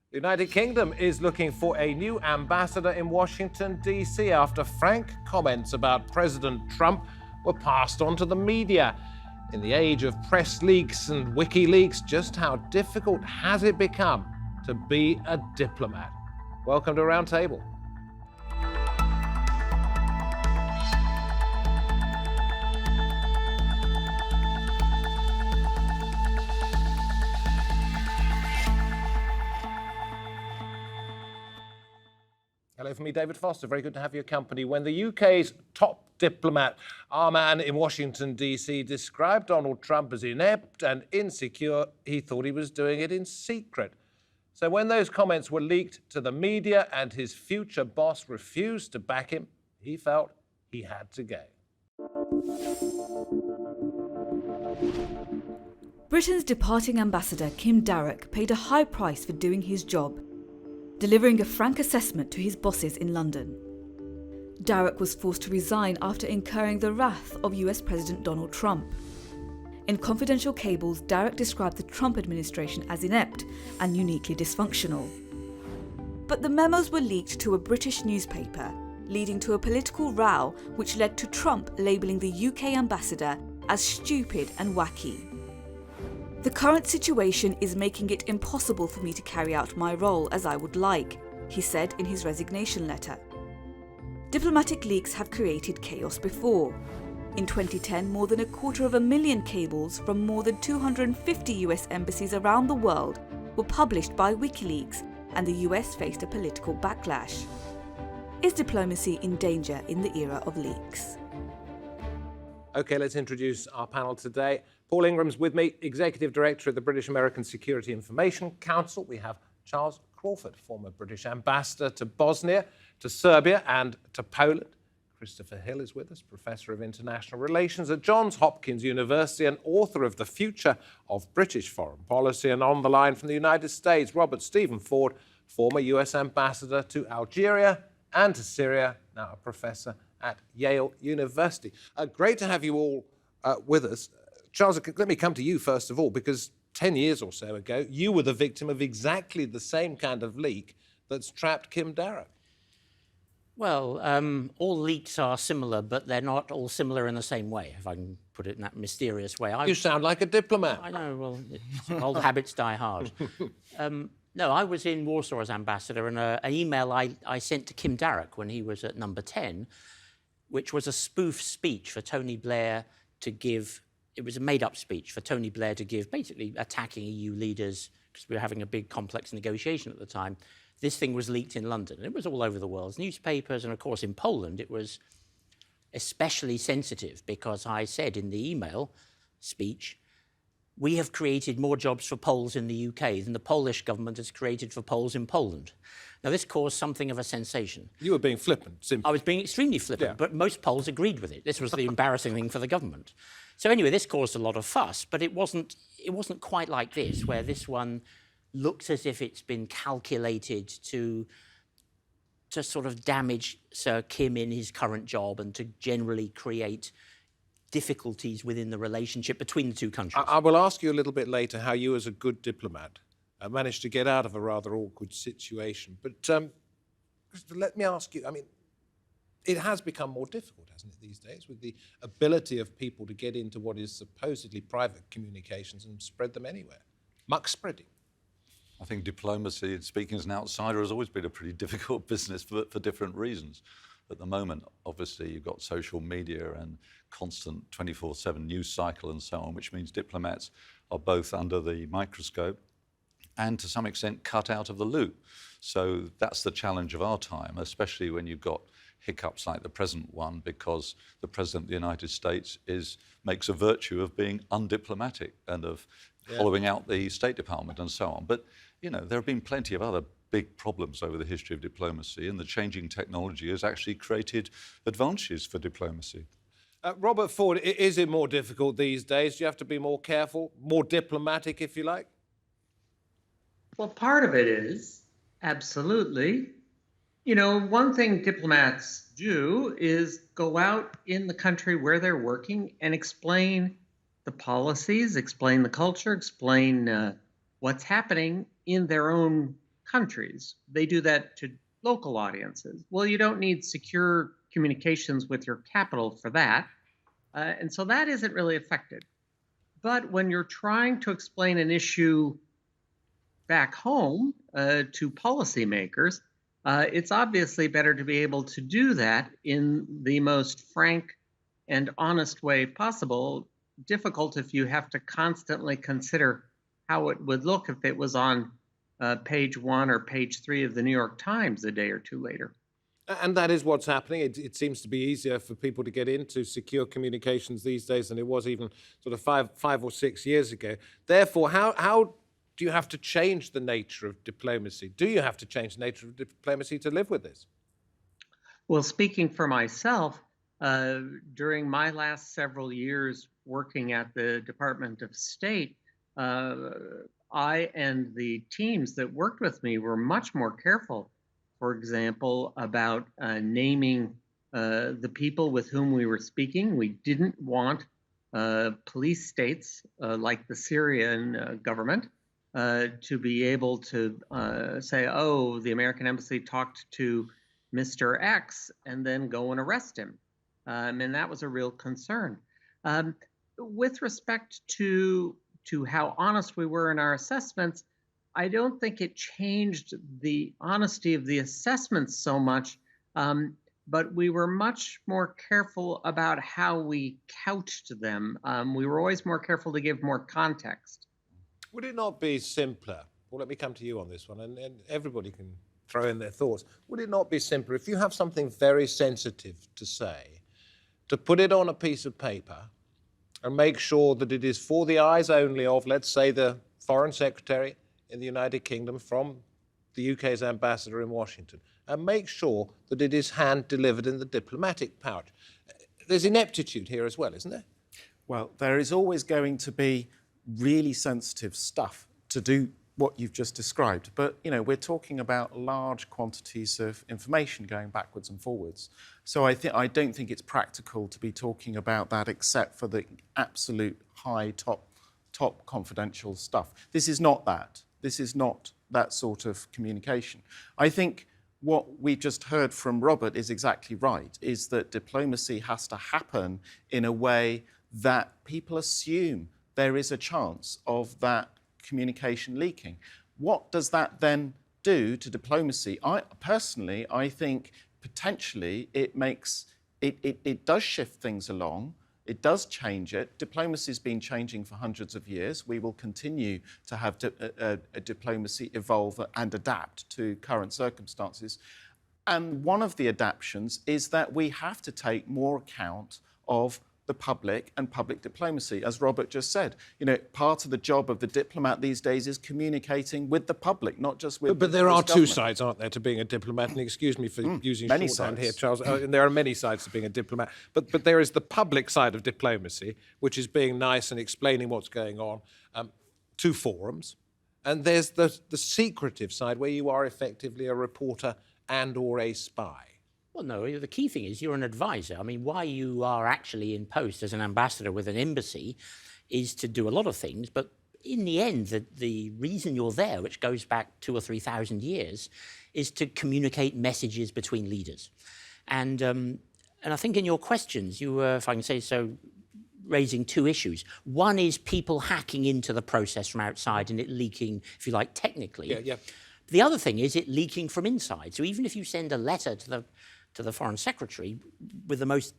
The United Kingdom is looking for a new ambassador in Washington, D.C. after frank comments about President Trump were passed on to the media. In the age of press leaks and WikiLeaks, just how difficult has it become to be a diplomat? Welcome to Roundtable. Hello from me, David Foster. Very good to have your company. When the UK's top diplomat, our man in Washington, D.C., described Donald Trump as inept and insecure, he thought he was doing it in secret. So when those comments were leaked to the media and his future boss refused to back him, he felt he had to go. Britain's departing ambassador, Kim Darroch, paid a high price for doing his job, delivering a frank assessment to his bosses in London. Darroch was forced to resign after incurring the wrath of US President Donald Trump. In confidential cables, Darroch described the Trump administration as inept and uniquely dysfunctional. But the memos were leaked to a British newspaper, leading to a political row which led to Trump labelling the UK ambassador as stupid and wacky. The current situation is making it impossible for me to carry out my role as I would like, he said in his resignation letter. Diplomatic leaks have created chaos before. In 2010, more than 250,000 cables from more than 250 US embassies around the world were published by WikiLeaks, and the US faced a political backlash. Is diplomacy in danger in the era of leaks? Okay, let's introduce our panel today. Paul Ingram's with me, Executive Director of the British American Security Information Council. We have Charles Crawford, former British ambassador to Bosnia, to Serbia and to Poland. Christopher Hill is with us, Professor of International Relations at Johns Hopkins University and author of The Future of British Foreign Policy. And on the line from the United States, Robert Stephen Ford, former US ambassador to Algeria and to Syria, now a professor at Yale University. Great to have you all with us. Charles, let me come to you first of all, because 10 years or so ago, you were the victim of exactly the same kind of leak that's trapped Kim Darroch. Well, all leaks are similar, but they're not all similar in the same way, if I can put it in that mysterious way. You sound like a diplomat. I know, well, old habits die hard. No, I was in Warsaw as ambassador, and an email I sent to Kim Darroch when he was at number 10, which was a spoof speech for Tony Blair to give. It was a made-up speech for Tony Blair to give, basically attacking EU leaders, because we were having a big, complex negotiation at the time. This thing was leaked in London, and it was all over the world's newspapers, and of course in Poland it was especially sensitive, because I said in the email speech, we have created more jobs for Poles in the UK than the Polish government has created for Poles in Poland. Now, this caused something of a sensation. You were being flippant, simply. I was being extremely flippant, but most Poles agreed with it. This was the embarrassing thing for the government. So anyway, this caused a lot of fuss, but it wasn't quite like this, where this one looks as if it's been calculated to sort of damage Sir Kim in his current job and to generally create difficulties within the relationship between the two countries. I will ask you a little bit later how you, as a good diplomat, managed to get out of a rather awkward situation. But let me ask you, I mean, it has become more difficult, hasn't it, these days, with the ability of people to get into what is supposedly private communications and spread them anywhere? Muck spreading. I think diplomacy, speaking as an outsider, has always been a pretty difficult business for different reasons. At the moment, obviously, you've got social media and constant 24/7 news cycle and so on, which means diplomats are both under the microscope and to some extent cut out of the loop. So that's the challenge of our time, especially when you've got hiccups like the present one, because the President of the United States makes a virtue of being undiplomatic and of hollowing out the State Department and so on. But, you know, there have been plenty of other big problems over the history of diplomacy, and the changing technology has actually created advantages for diplomacy. Robert Ford, is it more difficult these days? Do you have to be more careful, more diplomatic, if you like? Well, part of it is, absolutely. You know, one thing diplomats do is go out in the country where they're working and explain the policies, explain the culture, explain what's happening in their own countries. They do that to local audiences. Well, you don't need secure communications with your capital for that. And so that isn't really affected. But when you're trying to explain an issue back home to policymakers, it's obviously better to be able to do that in the most frank and honest way possible. Difficult if you have to constantly consider how it would look if it was on page 1 or page 3 of the New York Times a day or two later. And that is what's happening. It seems to be easier for people to get into secure communications these days than it was even sort of five or 6 years ago. Therefore, how do you have to change the nature of diplomacy? Do you have to change the nature of diplomacy to live with this? Well, speaking for myself, during my last several years working at the Department of State, I and the teams that worked with me were much more careful, for example, about naming the people with whom we were speaking. We didn't want police states like the Syrian government to be able to say, oh, the American embassy talked to Mr. X and then go and arrest him. And that was a real concern. With respect to how honest we were in our assessments, I don't think it changed the honesty of the assessments so much, but we were much more careful about how we couched them. We were always more careful to give more context. Would it not be simpler? Well, let me come to you on this one, and everybody can throw in their thoughts. Would it not be simpler if you have something very sensitive to say, to put it on a piece of paper and make sure that it is for the eyes only of, let's say, the Foreign Secretary in the United Kingdom from the UK's ambassador in Washington, and make sure that it is hand-delivered in the diplomatic pouch? There's ineptitude here as well, isn't there? Well, there is always going to be really sensitive stuff to do what you've just described. But, you know, we're talking about large quantities of information going backwards and forwards. So I don't think it's practical to be talking about that except for the absolute high top confidential stuff. This is not that. This is not that sort of communication. I think what we just heard from Robert is exactly right, is that diplomacy has to happen in a way that people assume there is a chance of that communication leaking. What does that then do to diplomacy? I think potentially it does shift things along. It does change it. Diplomacy has been changing for hundreds of years. We will continue to have a diplomacy evolve and adapt to current circumstances. And one of the adaptations is that we have to take more account of the public and public diplomacy. As Robert just said, you know, part of the job of the diplomat these days is communicating with the public, not just with. But there are two sides, aren't there, to being a diplomat? And excuse me for using shorthand here, Charles. And there are many sides to being a diplomat. But there is the public side of diplomacy, which is being nice and explaining what's going on to forums. And there's the secretive side, where you are effectively a reporter and or a spy. Well, no, the key thing is you're an advisor. I mean, why you are actually in post as an ambassador with an embassy is to do a lot of things. But in the end, the reason you're there, which goes back 2,000 or 3,000 years, is to communicate messages between leaders. And I think in your questions, you were, if I can say so, raising two issues. One is people hacking into the process from outside and it leaking, if you like, technically. Yeah. The other thing is it leaking from inside. So even if you send a letter to the Foreign Secretary with the most,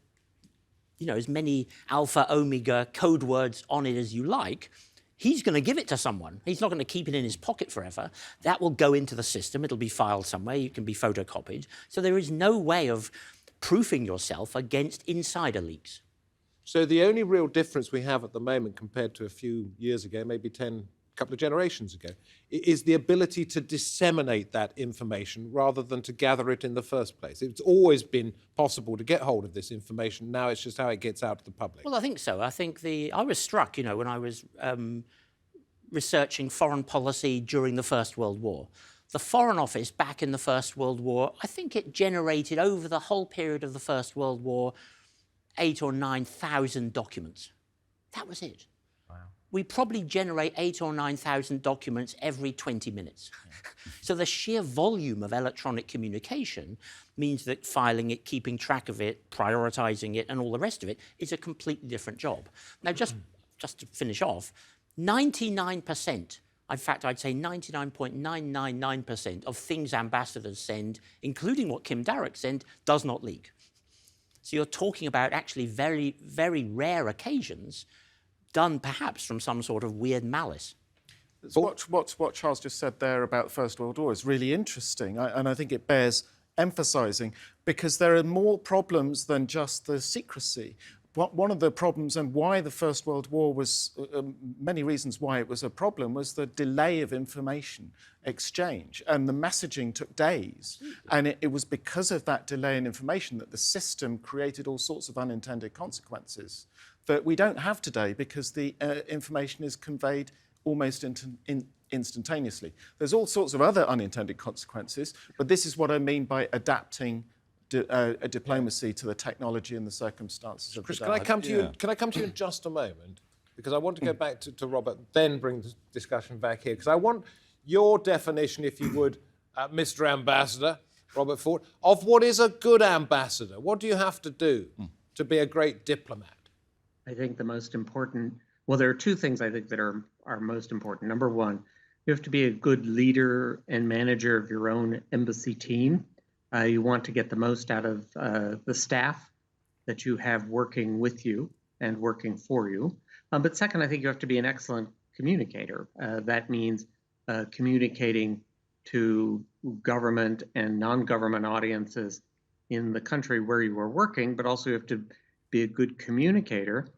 you know, as many alpha, omega code words on it as you like, he's going to give it to someone. He's not going to keep it in his pocket forever. That will go into the system. It'll be filed somewhere. You can be photocopied. So there is no way of proofing yourself against insider leaks. So the only real difference we have at the moment compared to a few years ago, maybe a couple of generations ago, is the ability to disseminate that information rather than to gather it in the first place. It's always been possible to get hold of this information. Now it's just how it gets out to the public. Well, I think so. I think I was struck, you know, when I was researching foreign policy during the First World War. The Foreign Office back in the First World War, I think it generated over the whole period of the First World War 8,000 or 9,000 documents. That was it. Wow. we probably generate 8,000 or 9,000 documents every 20 minutes. So the sheer volume of electronic communication means that filing it, keeping track of it, prioritizing it, and all the rest of it is a completely different job. Now, just to finish off, 99%, in fact, I'd say 99.999% of things ambassadors send, including what Kim Darroch sent, does not leak. So you're talking about actually very, very rare occasions done perhaps from some sort of weird malice. What Charles just said there about the First World War is really interesting, and I think it bears emphasising, because there are more problems than just the secrecy. One of the problems and why the First World War was, many reasons why it was a problem, was the delay of information exchange, and the messaging took days. And it was because of that delay in information that the system created all sorts of unintended consequences that we don't have today, because the information is conveyed almost instantaneously. There's all sorts of other unintended consequences, but this is what I mean by adapting a diplomacy to the technology and the circumstances of Chris, the can day. I come to you? Can I come to you in just a moment? Because I want to go back to Robert, then bring the discussion back here. Because I want your definition, if you would, Mr. Ambassador, Robert Ford, of what is a good ambassador. What do you have to do to be a great diplomat? I think the most important, well, there are two things I think that are most important. Number one, you have to be a good leader and manager of your own embassy team. You want to get the most out of the staff that you have working with you and working for you. But second, I think you have to be an excellent communicator. That means communicating to government and non-government audiences in the country where you are working, but also you have to be a good communicator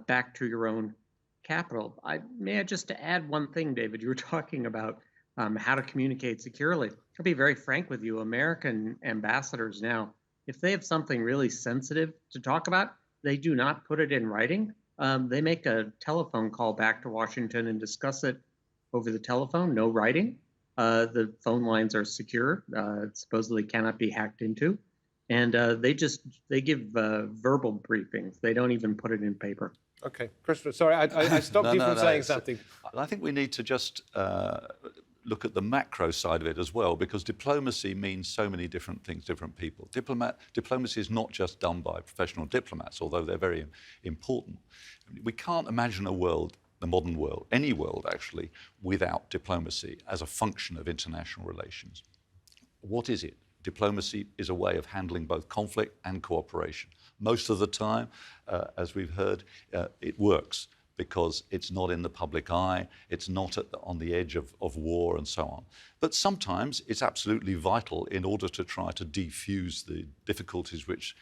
back to your own capital. May I just add one thing, David? You were talking about how to communicate securely. I'll be very frank with you. American ambassadors now, if they have something really sensitive to talk about, they do not put it in writing. They make a telephone call back to Washington and discuss it over the telephone, no writing. The phone lines are secure, it supposedly cannot be hacked into. And they give verbal briefings. They don't even put it in paper. Okay, Christopher, sorry, I stopped you from saying something. I think we need to just look at the macro side of it as well, because diplomacy means so many different things, different people. Diplomacy is not just done by professional diplomats, although they're very important. We can't imagine a world, the modern world, any world actually, without diplomacy as a function of international relations. What is it? Diplomacy is a way of handling both conflict and cooperation. Most of the time, as we've heard, it works because it's not in the public eye, it's not on the edge of war and so on. But sometimes it's absolutely vital in order to try to defuse the difficulties which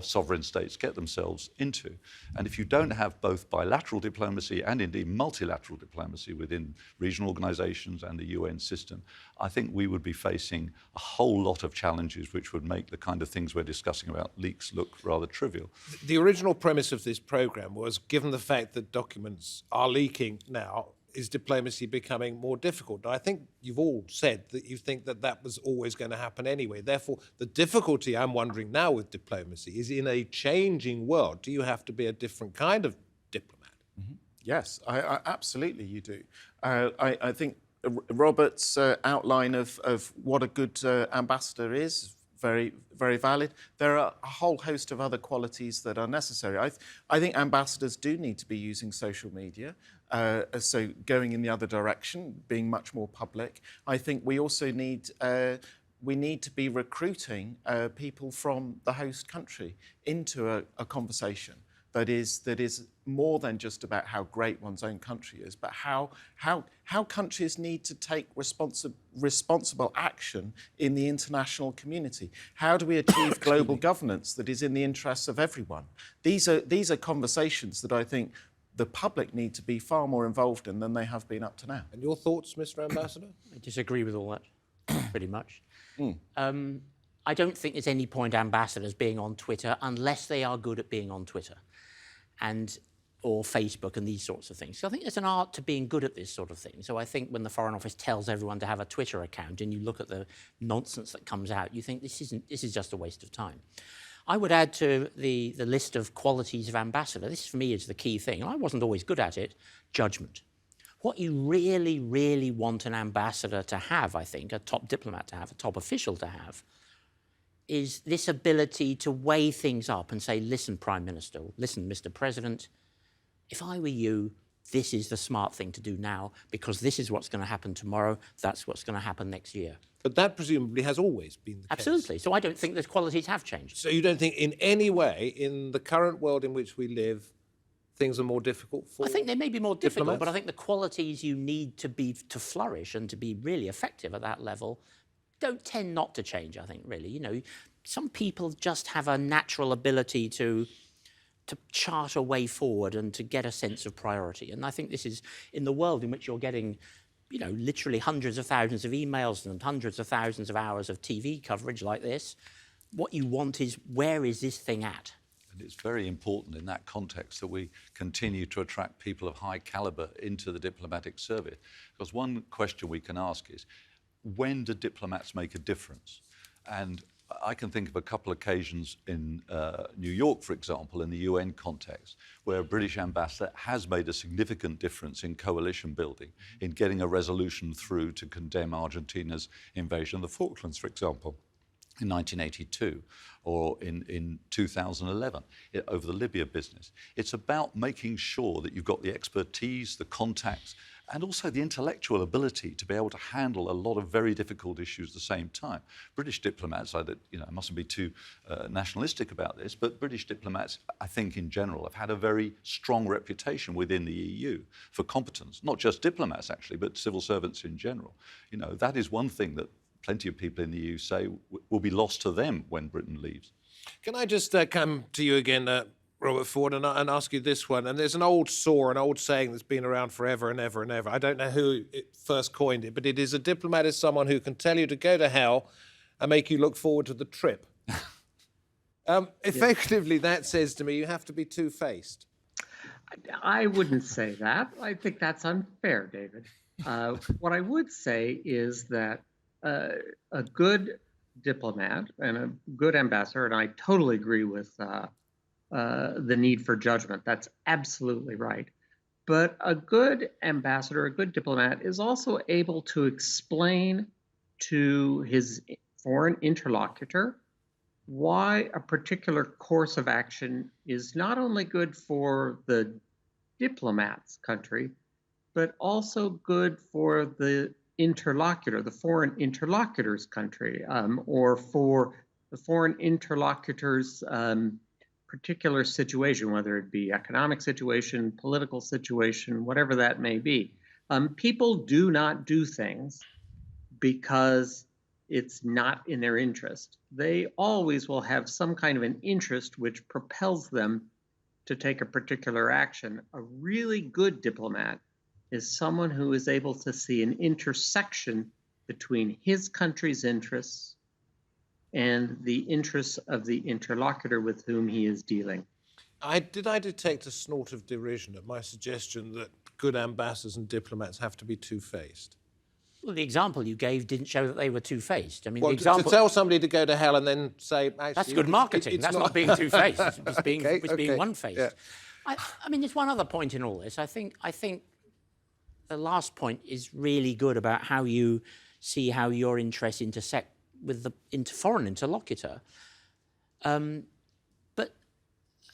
sovereign states get themselves into. And if you don't have both bilateral diplomacy and indeed multilateral diplomacy within regional organizations and the UN system, I think we would be facing a whole lot of challenges which would make the kind of things we're discussing about leaks look rather trivial. The original premise of this program was, given the fact that documents are leaking now, is diplomacy becoming more difficult? Now, I think you've all said that you think that that was always going to happen anyway. Therefore, the difficulty I'm wondering now with diplomacy is, in a changing world, do you have to be a different kind of diplomat? Mm-hmm. Yes, absolutely you do. I think Robert's outline of what a good ambassador is very, very valid. There are a whole host of other qualities that are necessary. I think ambassadors do need to be using social media, so going in the other direction, being much more public. I think we also need to be recruiting people from the host country into a conversation that is more than just about how great one's own country is, but how countries need to take responsible action in the international community. How do we achieve global governance that is in the interests of everyone? These are conversations that I think the public need to be far more involved in than they have been up to now. And your thoughts, Mr. Ambassador? I disagree with all that, pretty much. I don't think there's any point ambassadors being on Twitter unless they are good at being on Twitter or Facebook and these sorts of things. So I think there's an art to being good at this sort of thing. So I think when the Foreign Office tells everyone to have a Twitter account and you look at the nonsense that comes out, you think this is just a waste of time. I would add to the list of qualities of ambassador, this for me is the key thing, and I wasn't always good at it, judgment. What you really, really want an ambassador to have, I think, a top diplomat to have, a top official to have, is this ability to weigh things up and say, listen, Prime Minister, listen, Mr. President, if I were you, this is the smart thing to do now, because this is what's going to happen tomorrow, that's what's going to happen next year. But that presumably has always been the case. Absolutely. So I don't think those qualities have changed. So you don't think in any way, in the current world in which we live, things are more difficult for I think they may be more difficult, diplomats? but I think the qualities you need to flourish and to be really effective at that level don't tend not to change, I think, really. You know, some people just have a natural ability to chart a way forward and to get a sense of priority. And I think this is, in the world in which you're getting, you know, literally hundreds of thousands of emails and hundreds of thousands of hours of TV coverage like this, what you want is, where is this thing at? And it's very important in that context that we continue to attract people of high caliber into the diplomatic service. Because one question we can ask is, when do diplomats make a difference? And I can think of a couple of occasions in New York, for example, in the UN context, where a British ambassador has made a significant difference in coalition building, in getting a resolution through to condemn Argentina's invasion of the Falklands, for example, in 1982, or in 2011, over the Libya business. It's about making sure that you've got the expertise, the contacts, and also the intellectual ability to be able to handle a lot of very difficult issues at the same time. British diplomats, I mustn't be too nationalistic about this, but British diplomats, I think in general, have had a very strong reputation within the EU for competence. Not just diplomats, actually, but civil servants in general. You know, that is one thing that plenty of people in the EU say will be lost to them when Britain leaves. Can I just come to you again, Robert Ford, and ask you this one? And there's an old saw, an old saying that's been around forever and ever and ever. I don't know who first coined it, but it is, a diplomat is someone who can tell you to go to hell and make you look forward to the trip. Effectively, that says to me you have to be two-faced. I wouldn't say that. I think that's unfair, David. What I would say is that a good diplomat and a good ambassador, and I totally agree with the need for judgment. That's absolutely right. But a good ambassador, a good diplomat, is also able to explain to his foreign interlocutor why a particular course of action is not only good for the diplomat's country, but also good for the interlocutor, the foreign interlocutor's country, or for the foreign interlocutor's particular situation, whether it be economic situation, political situation, whatever that may be. People do not do things because it's not in their interest. They always will have some kind of an interest which propels them to take a particular action. A really good diplomat is someone who is able to see an intersection between his country's interests and the interests of the interlocutor with whom he is dealing. Did I detect a snort of derision at my suggestion that good ambassadors and diplomats have to be two-faced? Well, the example you gave didn't show that they were two-faced. I mean, Well, the example... to tell somebody to go to hell and then say, actually... That's good marketing. That's not being two-faced. It's being, being one-faced. Yeah. I mean, there's one other point in all this. I think the last point is really good about how you see how your interests intersect with the foreign interlocutor. But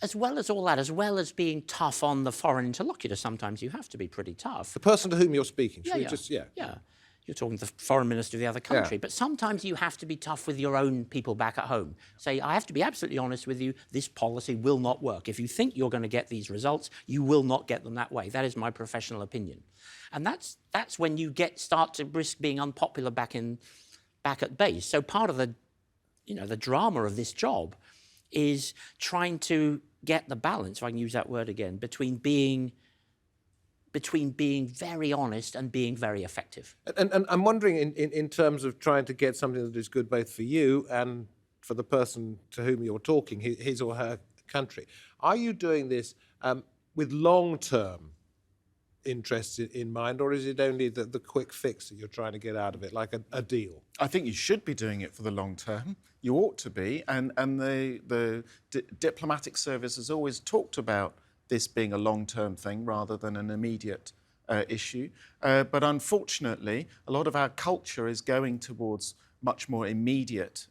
as well as all that, as well as being tough on the foreign interlocutor, sometimes you have to be pretty tough. The person to whom you're speaking. Yeah. You're talking to the foreign minister of the other country. Yeah. But sometimes you have to be tough with your own people back at home. Say, I have to be absolutely honest with you, this policy will not work. If you think you're going to get these results, you will not get them that way. That is my professional opinion. And that's when you start to risk being unpopular back at base. So part of the drama of this job is trying to get the balance, if I can use that word again, between being very honest and being very effective. And I'm wondering, in terms of trying to get something that is good both for you and for the person to whom you're talking, his or her country, are you doing this with long-term interests in mind, or is it only the quick fix that you're trying to get out of it, like a deal? I think you should be doing it for the long term. You ought to be, and the diplomatic service has always talked about this being a long-term thing rather than an immediate issue. But unfortunately, a lot of our culture is going towards much more immediate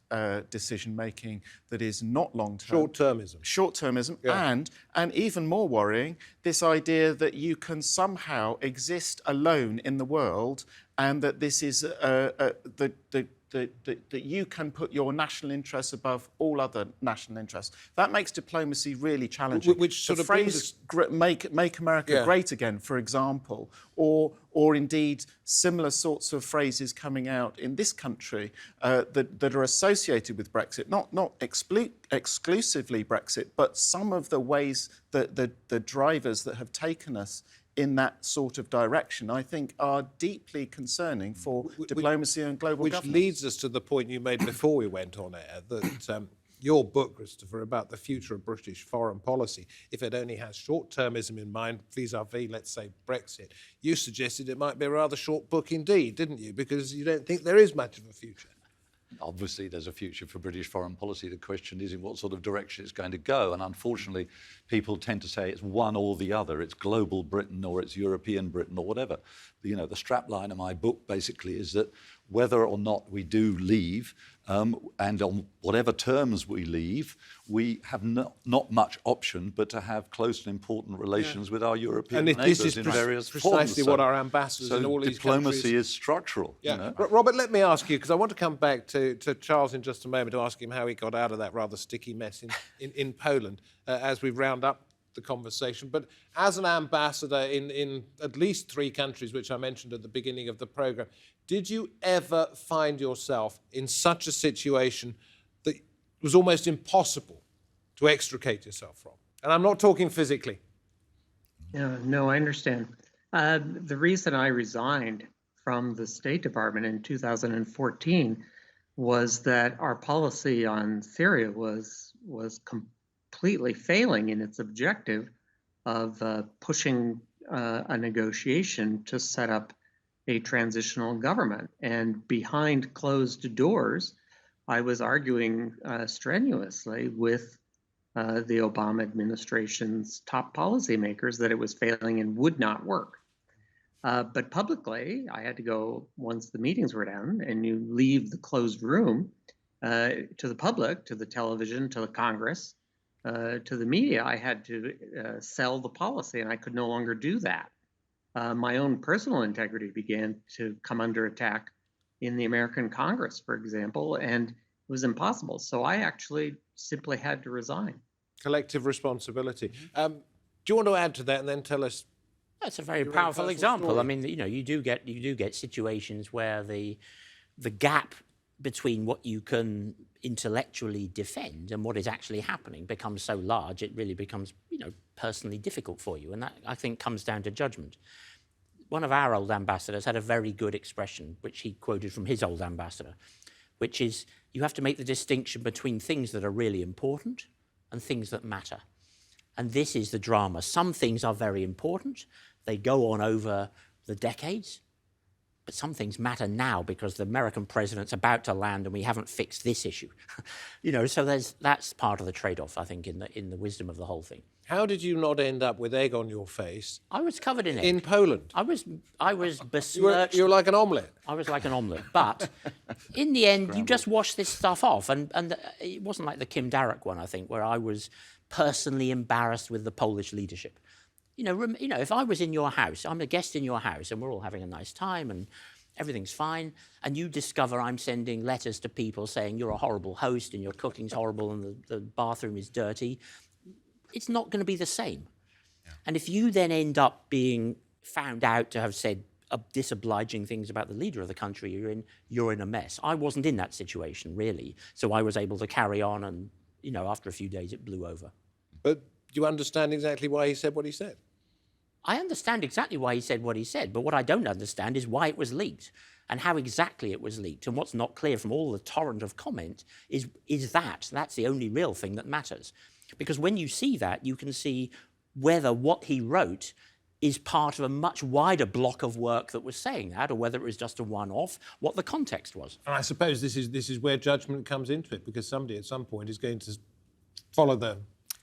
decision-making that is not long-term. Short-termism. Short-termism, Yeah. and even more worrying, this idea that you can somehow exist alone in the world and that this is that you can put your national interests above all other national interests. That makes diplomacy really challenging. Which sort the of brings phrase "make America Yeah. great again," for example, or indeed similar sorts of phrases coming out in this country that are associated with Brexit, not exclusively Brexit, but some of the ways that the drivers that have taken us in that sort of direction, I think, are deeply concerning for diplomacy and global governance. Which leads us to the point you made before we went on air, that your book, Christopher, about the future of British foreign policy, if it only has short-termism in mind, vis-à-vis, let's say, Brexit, you suggested it might be a rather short book indeed, didn't you? Because you don't think there is much of a future. Obviously, there's a future for British foreign policy. The question is in what sort of direction it's going to go. And unfortunately, people tend to say it's one or the other. It's global Britain or it's European Britain or whatever. You know, the strapline of my book basically is that whether or not we do leave, and on whatever terms we leave, we have not much option but to have close and important relations with our European neighbours in various forms. Precisely what our ambassadors in all these countries... diplomacy is structural. Yeah. You know? Robert, let me ask you, because I want to come back to Charles in just a moment to ask him how he got out of that rather sticky mess in Poland as we round up the conversation. But as an ambassador in at least 3 countries, which I mentioned at the beginning of the programme, did you ever find yourself in such a situation that it was almost impossible to extricate yourself from? And I'm not talking physically. Yeah, no, I understand. The reason I resigned from the State Department in 2014 was that our policy on Syria was completely failing in its objective of pushing a negotiation to set up a transitional government. And behind closed doors, I was arguing strenuously with the Obama administration's top policymakers that it was failing and would not work. But publicly, I had to go, once the meetings were done, and you leave the closed room, to the public, to the television, to the Congress, to the media, I had to sell the policy, and I could no longer do that. My own personal integrity began to come under attack in the American Congress, for example, and it was impossible. So I actually simply had to resign. Collective responsibility. Do you want to add to that and then tell us? That's a very Your own powerful personal example. story. I mean, you know, you do get situations where the gap between what you can intellectually defend and what is actually happening becomes so large, it really becomes, you know, personally difficult for you. And that, I think, comes down to judgment. One of our old ambassadors had a very good expression, which he quoted from his old ambassador, which is, you have to make the distinction between things that are really important and things that matter. And this is the drama. Some things are very important. They go on over the decades. But some things matter now because the American president's about to land and we haven't fixed this issue. You know, so that's part of the trade-off, I think, in the wisdom of the whole thing. How did you not end up with egg on your face I was covered in egg. in Poland? I was besmirched. You were like an omelette. I was like an omelette. But in the end, you just wash this stuff off. And it wasn't like the Kim Darroch one, I think, where I was personally embarrassed with the Polish leadership. You know, if I was in your house, I'm a guest in your house, and we're all having a nice time, and everything's fine, and you discover I'm sending letters to people saying you're a horrible host, and your cooking's horrible, and the bathroom is dirty, it's not going to be the same. Yeah. And if you then end up being found out to have said disobliging things about the leader of the country you're in a mess. I wasn't in that situation, really, so I was able to carry on, and, you know, after a few days, it blew over. But do you understand exactly why he said what he said? I understand exactly why he said what he said, but what I don't understand is why it was leaked and how exactly it was leaked. And what's not clear from all the torrent of comment is that's the only real thing that matters. Because when you see that, you can see whether what he wrote is part of a much wider block of work that was saying that, or whether it was just a one-off, what the context was. And I suppose this is where judgment comes into it, because somebody at some point is going to follow the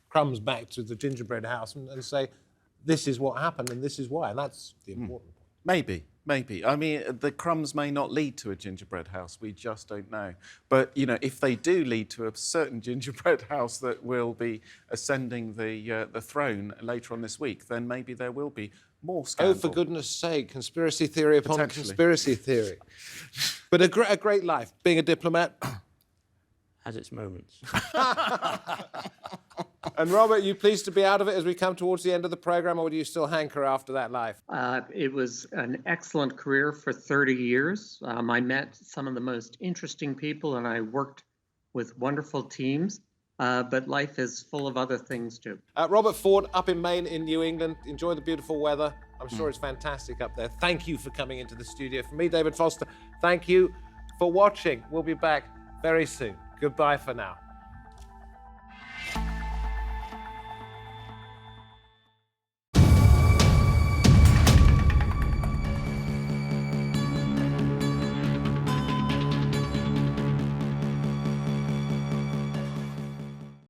crumbs back to the gingerbread house and say, this is what happened and this is why. And that's the important point. Maybe. I mean, the crumbs may not lead to a gingerbread house. We just don't know. But, you know, if they do lead to a certain gingerbread house that will be ascending the throne later on this week, then maybe there will be more scandal. Oh, for goodness sake, conspiracy theory upon conspiracy theory. But a great life. Being a diplomat has its moments. And Robert, you pleased to be out of it as we come towards the end of the programme, or do you still hanker after that life? It was an excellent career for 30 years. I met some of the most interesting people and I worked with wonderful teams, but life is full of other things too. Robert Ford, up in Maine in New England. Enjoy the beautiful weather. I'm sure it's fantastic up there. Thank you for coming into the studio. For me, David Foster, thank you for watching. We'll be back very soon. Goodbye for now.